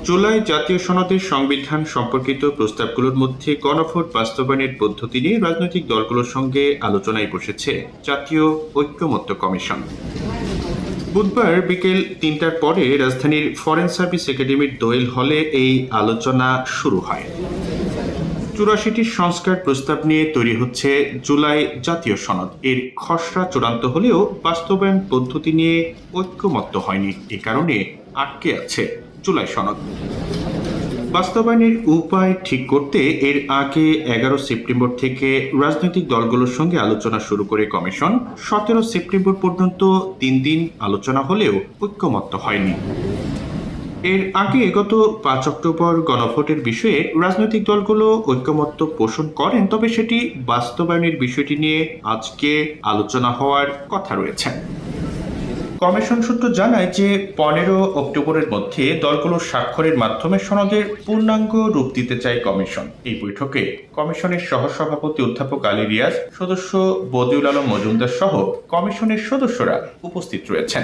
জুলাই জাতীয় সনদের সংবিধান সম্পর্কিত প্রস্তাবগুলোর মধ্যে গণভোট বাস্তবায়নের পদ্ধতি নিয়ে রাজনৈতিক দলগুলোর সঙ্গে আলোচনায় বসেছে জাতীয় ঐক্যমত্য কমিশন। বুধবার বিকেল ৩টার পরে রাজধানীর ফরেন সার্ভিস একাডেমির দোয়েল হলে এই আলোচনা শুরু হয়। ৮৪টি সংস্কার প্রস্তাব নিয়ে তৈরি হচ্ছে জুলাই জাতীয় সনদ। এর খসড়া চূড়ান্ত হলেও বাস্তবায়ন পদ্ধতি নিয়ে ঐক্যমত্য হয়নি। এ কারণে আটকে আছে জুলাই সনদ। বাস্তবায়নের উপায় ঠিক করতে এর আগে ১১ সেপ্টেম্বর থেকে রাজনৈতিক দলগুলোর সঙ্গে আলোচনা শুরু করে কমিশন। ১৭ সেপ্টেম্বর পর্যন্ত ৩ দিন আলোচনা হলেও ঐক্যমত্য হয়নি। এর আগে গত ৫ অক্টোবর গণভোটের বিষয়ে রাজনৈতিক দলগুলো ঐক্যমত্য পোষণ করেন, তবে সেটি বাস্তবায়নের বিষয়টি নিয়ে আজকে আলোচনা হওয়ার কথা রয়েছে। কমিশন সূত্র জানায় যে ১৫ অক্টোবরের মধ্যে দলগুলোর স্বাক্ষরের মাধ্যমে সনদের পূর্ণাঙ্গ রূপ দিতে চায় কমিশন। এই বৈঠকে কমিশনের সহসভাপতি অধ্যাপক আলী রিয়াজ, সদস্য বদিউল আলম মজুমদার সহ কমিশনের সদস্যরা উপস্থিত রয়েছেন।